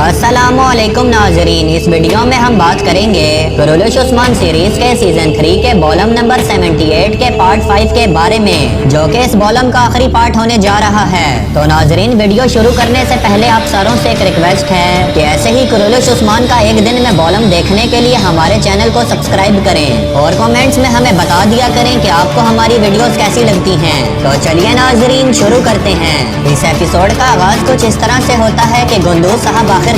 अस्सलामुअलैकुम नाजरीन, इस वीडियो में हम बात करेंगे कुरुलुश उस्मान सीरीज के सीजन 3 के वॉल्यूम नंबर 78 के पार्ट 5 के बारे में, जो कि इस वॉल्यूम का आखिरी पार्ट होने जा रहा है। तो नाजरीन, वीडियो शुरू करने से पहले आप सारों से एक रिक्वेस्ट है कि ऐसे ही कुरुलुश उस्मान का एक दिन में वॉल्यूम देखने के लिए हमारे चैनल को सब्सक्राइब करें और कॉमेंट्स में हमें बता दिया करें कि आपको हमारी वीडियोस कैसी लगती हैं। तो चलिए नाजरीन, शुरू करते हैं। इस एपिसोड का आगाज कुछ इस तरह से होता है कि गुंदूज साहब आखिरकार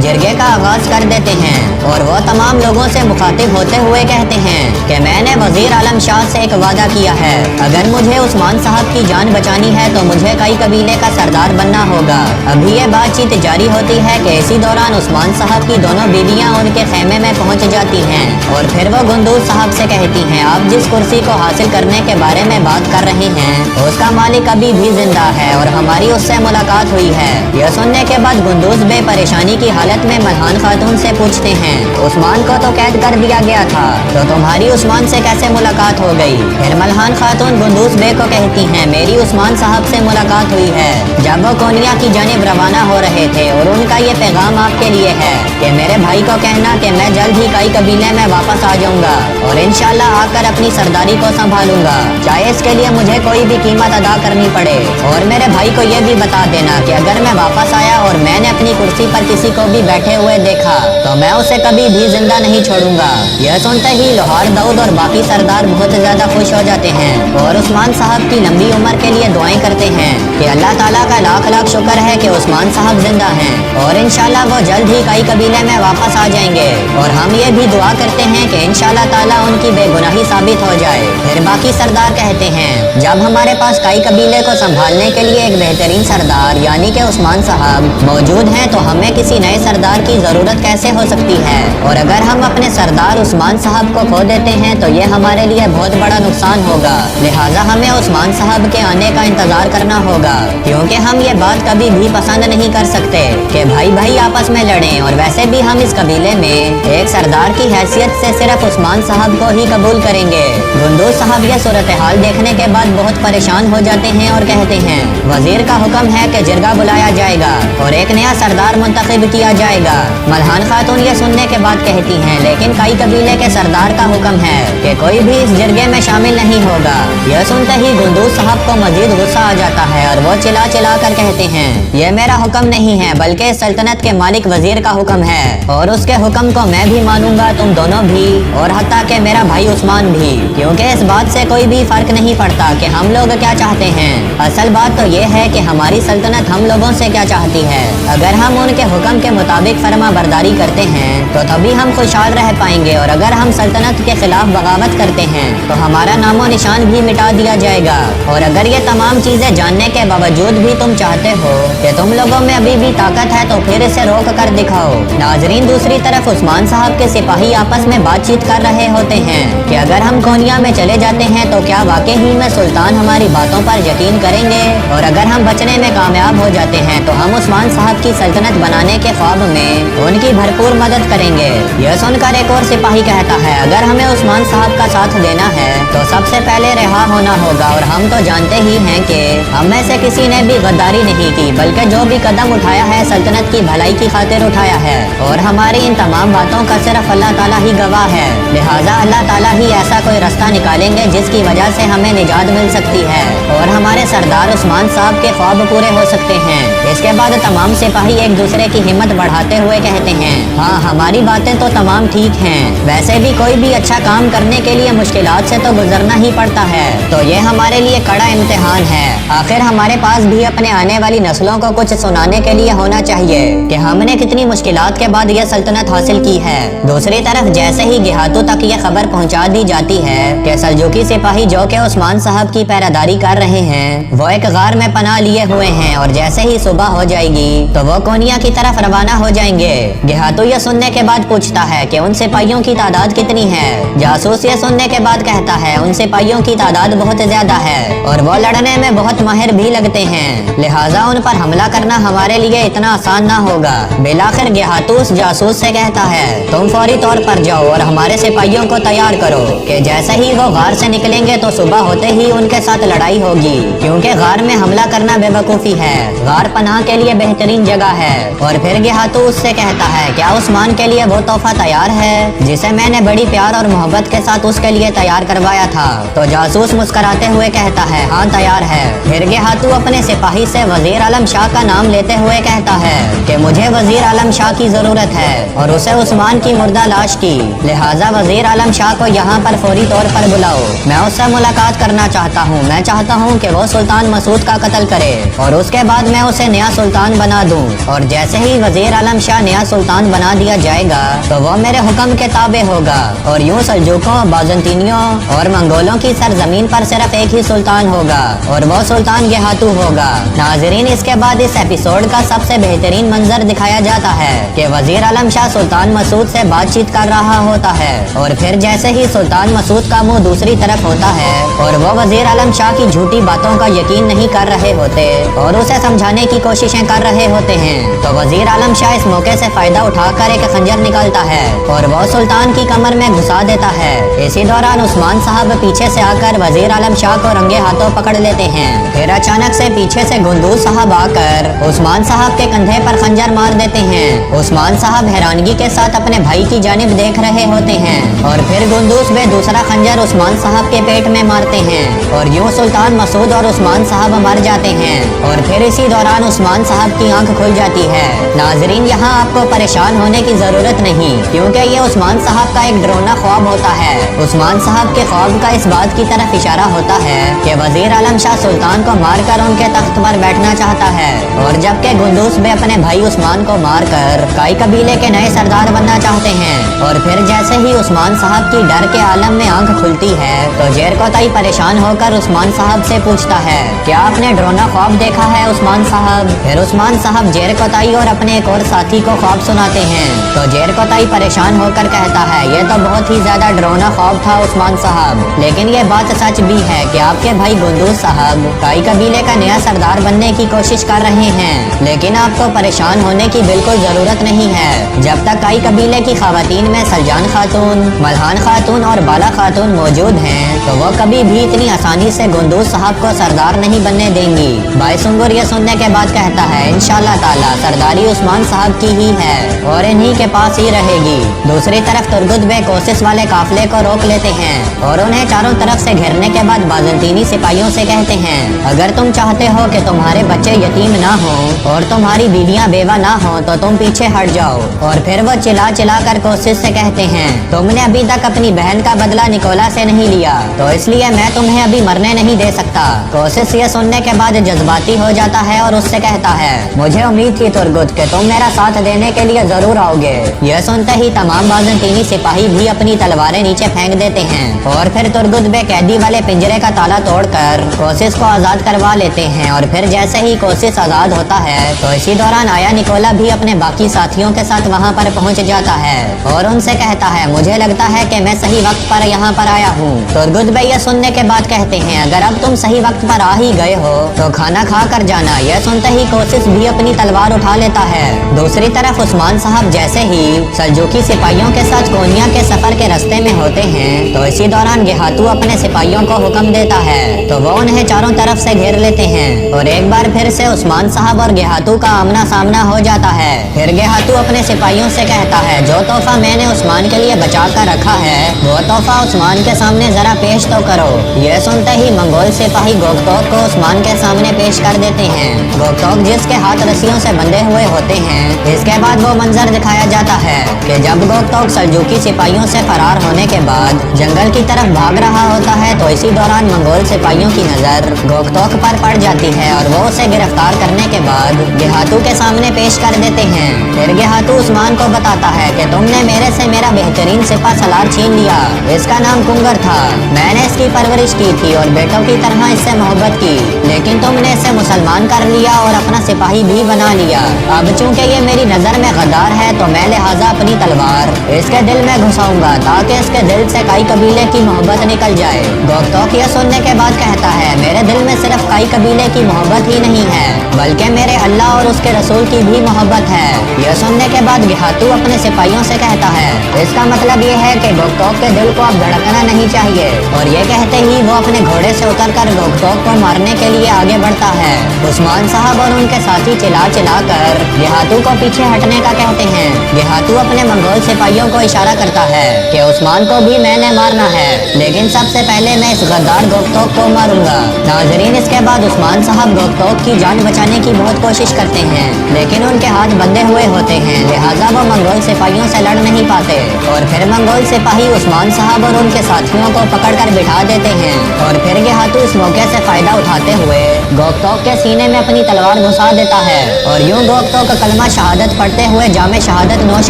जिरगे का आगाज कर देते हैं और वो तमाम लोगों से मुखातिब होते हुए कहते हैं कि मैंने वजीर आलम शाह से एक वादा किया है, अगर मुझे उस्मान साहब की जान बचानी है तो मुझे कई कबीले का सरदार बनना होगा। अभी ये बातचीत जारी होती है कि इसी दौरान उस्मान साहब की दोनों बीवियां उनके खेमे में पहुंच जाती हैं और फिर वो गुंदूज साहब से कहती हैं, आप जिस कुर्सी को हासिल करने के बारे में बात कर रहे हैं उसका मालिक अभी भी जिंदा है और हमारी उससे मुलाकात हुई है। यह सुनने के बाद गुंदूज परेशानी की हालत में मल्हान खातून से पूछते हैं, उस्मान को तो कैद कर दिया गया था, तो तुम्हारी उस्मान से कैसे मुलाकात हो गई? फिर मल्हान खातून गुंदूज बे को कहती हैं, मेरी उस्मान साहब से मुलाकात हुई है जब वो कोनिया की जानिब रवाना हो रहे थे और उनका ये पैगाम आपके लिए है कि मेरे भाई को कहना कि मैं जल्द ही कई कबीले में वापस आ जाऊंगा और इंशाल्लाह आकर अपनी सरदारी को संभालूंगा, चाहे इसके लिए मुझे कोई भी कीमत अदा करनी पड़े। और मेरे भाई को ये भी बता देना कि अगर मैं वापस आया और मैंने अपनी कुर्सी पर किसी को भी बैठे हुए देखा तो मैं उसे कभी भी जिंदा नहीं छोड़ूंगा। यह सुनते ही लोहार दाऊद और बाकी सरदार बहुत ज्यादा खुश हो जाते हैं और उस्मान साहब की लंबी उम्र के लिए दुआएं करते हैं कि अल्लाह ताला का लाख लाख शुक्र है कि उस्मान साहब जिंदा हैं और इंशाल्लाह वो जल्द ही कई कबीले में वापस आ जाएंगे। और हम ये भी दुआ करते हैं कि इंशाल्लाह ताला उनकी बेगुनाही साबित हो जाए। फिर बाकी सरदार कहते हैं, जब हमारे पास कई कबीले को संभालने के लिए एक बेहतरीन सरदार यानी कि उस्मान साहब मौजूद हैं तो हमें किसी नए सरदार की जरूरत कैसे हो सकती है? और अगर हम अपने सरदार उस्मान साहब को खो देते हैं तो ये हमारे लिए बहुत बड़ा नुकसान होगा, लिहाजा हमें उस्मान साहब के आने का इंतजार करना होगा, क्योंकि हम ये बात कभी भी पसंद नहीं कर सकते कि भाई भाई आपस में लड़ें। और वैसे भी हम इस कबीले में एक सरदार की हैसियत से सिर्फ उस्मान साहब को ही कबूल करेंगे। गुंदूज साहब ये सूरत हाल देखने के बाद बहुत परेशान हो जाते हैं और कहते हैं, वजीर का हुक्म है कि जिरगा बुलाया जाएगा और एक नया सरदार मुंतखब किया जाएगा। मल्हान खातून ये सुनने के बाद कहती हैं, लेकिन कई कबीले के सरदार का हुक्म है कि कोई भी इस जिरगे में शामिल नहीं होगा। यह सुनते ही गुंदूज साहब को मजीद गुस्सा आ जाता है और वो चिल्ला चिल्ला कर कहते हैं, ये मेरा हुक्म नहीं है बल्कि सल्तनत के मालिक वजीर का हुक्म है और उसके हुक्म को मैं भी मानूंगा, तुम दोनों भी और हत्ता के मेरा भाई उस्मान भी, क्योंकि इस बात से कोई भी फर्क नहीं पड़ता कि हम लोग क्या चाहते हैं। असल बात तो ये है कि हमारी सल्तनत हम लोगों से क्या चाहती है। अगर हम उनके हुक्म के मुताबिक फरमा बरदारी करते हैं तो तभी हम खुशहाल रह पाएंगे और अगर हम सल्तनत के खिलाफ बगावत करते हैं तो हमारा नामो निशान भी मिटा दिया जाएगा। और अगर ये तमाम चीजें जानने के बावजूद भी तुम चाहते हो कि तुम लोगों में अभी भी ताकत है तो फिर इसे रोक कर दिखाओ। नाजरीन, दूसरी तरफ उस्मान साहब के सिपाही आपस में बातचीत कर रहे होते हैं कि अगर हम कोनिया में चले जाते हैं तो क्या वाकई ही में सुल्तान हमारी बातों पर यकीन करेंगे और अगर हम बचने में कामयाब हो जाते हैं तो हम उस्मान साहब की सल्तनत बनाने के ख्वाब में उनकी भरपूर मदद करेंगे। यह सुनकर एक और सिपाही कहता है, अगर हमें उस्मान साहब का साथ देना है तो सबसे पहले रिहा होना होगा और हम तो जानते ही हैं कि हम में से किसी ने भी गद्दारी नहीं की, बल्कि जो भी कदम उठाया है सल्तनत की भलाई की खातिर उठाया है और हमारी इन तमाम बातों का सिर्फ अल्लाह ताला ही गवाह है। लिहाजा अल्लाह ताला ही ऐसा कोई रास्ता निकालेंगे जिसकी वजह से हमें निजात मिल सकती है और हमारे सरदार उस्मान साहब के ख्वाब पूरे हो सकते हैं। इसके बाद तमाम सिपाही एक दूसरे की हिम्मत बढ़ाते हुए कहते हैं, हाँ हमारी बातें तो तमाम ठीक हैं, वैसे भी कोई भी अच्छा काम करने के लिए मुश्किलात से तो गुजरना ही पड़ता है, तो ये हमारे लिए कड़ा इम्तिहान है। आखिर हमारे पास भी अपने आने वाली नस्लों को कुछ सुनाने के लिए होना चाहिए कि हमने कितनी मुश्किलात के बाद यह सल्तनत हासिल की है। दूसरी तरफ जैसे ही गेहातू तक ये खबर पहुंचा दी जाती है कि सल्जूकी सिपाही जो के उस्मान साहब की पैरादारी कर रहे हैं वो एक गार में पनाह लिए हुए हैं और जैसे ही सुबह हो जाएगी तो वो कोनिया की तरफ रवाना हो जाएंगे। गेहातू ये सुनने के बाद पूछता है कि उन सिपाहियों की तादाद कितनी है। जासूस ये सुनने के बाद कहता है, उन सिपाहियों की तादाद बहुत ज्यादा है और वो लड़ने में बहुत माहिर भी लगते हैं, लिहाजा उन पर हमला करना हमारे लिए इतना आसान ना होगा। बिलाखिर गेहातूस जासूस से कहता है, तुम फौरी तौर पर जाओ और हमारे सिपाहियों को तैयार करो कि जैसे ही वो गार से निकलेंगे तो सुबह होते ही उनके साथ लड़ाई होगी, क्योंकि गार में हमला करना बेवकूफी है। गार पनाह के लिए बेहतरीन जगह है और फिर गेहातू उससे कहता है क्या उस्मान के लिए वो तोहफा तैयार है जिसे मैंने बड़ी प्यार और मोहब्बत के साथ उसके लिए तैयार करवाया था। तो जासूस मुस्कुराते हुए कहता है हाँ तैयार है। फिर गेहातू अपने सिपाही से वजीर आलम शाह का नाम लेते हुए कहता है कि मुझे वजीर आलम शाह की जरूरत है और उसे उस्मान की मुर्दा लाश की, लिहाजा वजीर आलम शाह को यहाँ पर फौरी तौर पर बुलाओ। मैं उससे मुलाकात करना चाहता हूँ। मैं चाहता हूँ कि वो सुल्तान मसूद का कत्ल करे और उसके बाद मैं उसे नया सुल्तान बना दूँ। और जैसे ही वजीर आलम शाह नया सुल्तान बना दिया जाएगा तो वो मेरे हुक्म के ताबे होगा और यूं सल्जूकों, बाज़ंतीनियों और मंगोलों की सरजमीन पर सिर्फ एक ही सुल्तान होगा और वो सुल्तान गेहातू होगा। नाजरीन, इसके बाद इस एपिसोड का सबसे बेहतरीन मंजर दिखाया जाता है कि वजीर आलम शाह सुल्तान मसूद से बातचीत कर रहा होता है और फिर जैसे ही सुल्तान मसूद का मुंह दूसरी तरफ होता है और वो वजीर आलम शाह की झूठी बातों का यकीन नहीं कर रहे होते और उसे समझाने की कोशिशें कर रहे होते हैं, तो वजीर आलम शाह इस मौके से फायदा उठाकर एक खंजर निकालता है और वो सुल्तान की कमर में घुसा देता है। इसी दौरान उस्मान साहब पीछे से आकर वजीर आलम शाह को रंगे हाथों पकड़ लेते हैं। फिर अचानक से पीछे से गुंदूज साहब आकर उस्मान साहब के कंधे पर खंजर मार देते हैं। उस्मान साहब हैरानगी के साथ अपने भाई की जानिब देख रहे होते हैं और फिर गुंदूज में दूसरा खंजर उस्मान साहब के पेट में मारते हैं और यूं सुल्तान मसूद और उस्मान साहब मर जाते हैं और फिर इसी दौरान उस्मान साहब की आंख खुल जाती है। नाजरीन, यहाँ आपको परेशान होने की जरूरत नहीं क्योंकि ये उस्मान साहब का एक डरावना ख्वाब होता है। उस्मान साहब के ख्वाब का इस बात की तरफ इशारा होता है कि वजीर आलम शाह सुल्तान को मारकर उनके तख्त पर बैठना चाहता है और जबकि गुंदूस में अपने भाई उस्मान को मारकर काई कबीले के नए सरदार बनना चाहते हैं। और फिर जैसे ही उस्मान साहब की डर के आलम में आंख खुलती है तो जेरकोताई परेशान होकर उस्मान साहब से पूछता है क्या आपने डरावना ख्वाब देखा है उस्मान साहब। फिर उस्मान साहब जेरकोताई और अपने एक और साथी को ख्वाब सुनाते हैं तो जेरकोताई परेशान होकर कहता है ये तो बहुत ही ज्यादा डरावना ख्वाब था उस्मान साहब, लेकिन ये बात सच भी है कि आपके भाई गुंदूज साहब काई कबीले का नया सरदार बनने की कोशिश कर रहे हैं, लेकिन आपको परेशान होने की बिल्कुल जरूरत नहीं है। जब तक काई कबीले की खवातीन में सलजान खातून, मल्हान खातून और बाला खातून मौजूद हैं तो वो कभी भी इतनी आसानी से गुंदूज साहब को सरदार नहीं बनने देंगी। भाई सुंगुर ये सुनने के बाद कहता है इंशाल्लाह ताला सरदारी उस्मान साहब की ही है और इन्हीं के पास ही रहेगी। दूसरी तरफ तुर्गुत बे कोशिश वाले काफले को रोक लेते हैं और उन्हें चारों तरफ से घेरने के बाद बाज़ंतीनी सिपाहियों से कहते हैं अगर तुम चाहते हो कि तुम्हारे बच्चे यतीम ना हो और तुम्हारी बीवियां बेवा ना हो तो तुम पीछे हट जाओ। और फिर वो चिल्ला चिल्ला कर कोशिश से कहते हैं तुमने अभी तक अपनी बहन का बदला निकोला से नहीं लिया तो इसलिए मैं तुम्हें अभी मरने नहीं दे सकता। कोशिश ये सुनने के बाद जज्बाती हो जाता है और उससे कहता है मुझे उम्मीद थी तुर्गुत कि तुम मेरा साथ देने के लिए जरूर आओगे। यह सुनते ही तमाम बाज़ंतीनी सिपाही भी अपनी तलवारें नीचे फेंक देते हैं और फिर तुर्गुत बे कैदी वाले पिंजरे का ताला तोड़कर कोशिश को आजाद करवा लेते हैं। और फिर जैसे ही कोशिश आजाद होता है तो इसी दौरान आया निकोला भी अपने बाकी साथियों के साथ वहाँ पर पहुँच जाता है और उनसे कहता है मुझे लगता है कि मैं सही वक्त पर यहाँ पर आया हूँ। तुर्गुत बे यह सुनने के बाद कहते हैं अगर अब तुम सही वक्त पर आ ही गए हो तो खाना खा कर जाना। यह सुनते ही कोशिश भी अपनी तलवार उठा लेता है। दूसरी तरफ उस्मान साहब जैसे ही सल्जूकी सिपाहियों के साथ कोनिया के सफर के रास्ते में होते हैं तो इसी दौरान गेहातू अपने सिपाहियों को हुक्म देता है तो वो उन्हें चारों तरफ से घेर लेते हैं और एक बार फिर से उस्मान साहब और गेहातू का आमना सामना हो जाता है। फिर गेहातू अपने सिपाहियों से कहता है जो तोहफा मैंने उस्मान के लिए बचा कर रखा है वो तोहफा उस्मान के सामने जरा पेश तो करो। यह सुनते ही मंगोल सिपाही गोगतोक को उस्मान के सामने पेश कर देते हैं। गोगतोक जिसके हाथ रस्सियों से बंधे हुए होते हैं। इसके बाद वो मंजर दिखाया जाता है कि जब गोगतोक सल्जूकी सिपाहियों से फरार होने के बाद जंगल की तरफ भाग रहा होता है तो इसी दौरान मंगोल सिपाहियों की नजर गोगतोक पर पड़ जाती है और वो उसे गिरफ्तार करने के बाद गेहातू के सामने पेश कर देते हैं। फिर गेहातू उस्मान को बताता है कि तुमने मेरे से मेरा बेहतरीन सिपा सलार छीन लिया। इसका नाम कुंगर था। मैंने इसकी परवरिश की थी और बेटों की तरह इससे मोहब्बत की, लेकिन तुमने इसे मुसलमान कर लिया और अपना सिपाही भी बना लिया। अब चूंकि ये मेरी नजर में गद्दार है तो मैं लिहाजा अपनी तलवार इसके दिल में घुसाऊंगा ताकि इसके दिल से काई कबीले की मोहब्बत निकल जाए। गोगतोक यह सुनने के बाद कहता है मेरे दिल में सिर्फ काई कबीले की मोहब्बत ही नहीं है बल्कि मेरे अल्लाह और उसके रसूल की भी मोहब्बत है। यह सुनने के बाद गेहातू अपने सिपाहियों से कहता है इसका मतलब ये है कि गोगतोक के दिल को अब धड़कना नहीं चाहिए। और ये कहते ही वो अपने घोड़े से उतरकर गोगतोक को मारने के लिए आगे बढ़ता है। उस्मान साहब और उनके साथी चिल्ला चिल्ला कर गेहातू को पीछे हटने का कहते हैं। गेहातू अपने मंगोल सिपाहियों को इशारा करता है कि उस्मान को भी मैंने मारना है, लेकिन सबसे पहले मैं इस गद्दार गोकतोक को मारूंगा। नाजरीन, इसके बाद उस्मान साहब गोकतोक की जान बचाने की बहुत कोशिश करते हैं, लेकिन उनके हाथ बंधे हुए होते हैं, लिहाजा वो मंगोल सिपाहियों से लड़ नहीं पाते। और फिर मंगोल सिपाही उस्मान साहब और उनके साथियों को पकड़कर बिठा देते हैं। और फिर गेहातू इस मौके से फायदा उठाते हुए गोकतोक के सीने में अपनी तलवार घुसा देता है और यूं गोकतोक कलमा शहादत पढ़ते हुए जामे शहादत नोश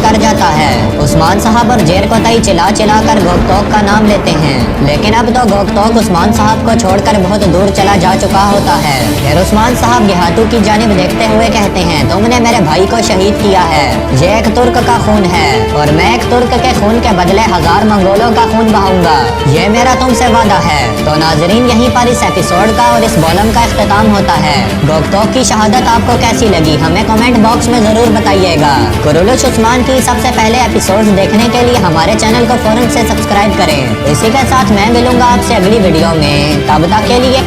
कर जाता है। उस्मान साहब और जेर को तई चिल्ला चिल्ला कर गोकतोक का नाम लेते हैं, लेकिन अब तो गोकतोक उस्मान साहब को छोड़कर बहुत दूर चला जा चुका होता है। फिर उस्मान साहब गेहातू की जानिब देखते हुए कहते हैं, तुमने मेरे भाई को शहीद किया है, ये एक तुर्क का खून है और मैं एक तुर्क के खून के बदले 1000 मंगोलों का खून बहाऊंगा, ये मेरा तुमसे वादा है। तो नाजरीन, यहीं पर इस एपिसोड का और इस बॉलम का इख्तिताम होता है। गोकतोक की शहादत आपको कैसी लगी हमें कमेंट बॉक्स में जरूर बताइएगा। कुरुलुश उस्मान की सबसे पहले एपिसोड्स देखने के लिए हमारे चैनल को फौरन से सब्सक्राइब करें। इसी के साथ मैं मिलूंगा आपसे अगली वीडियो में, तब तक के लिए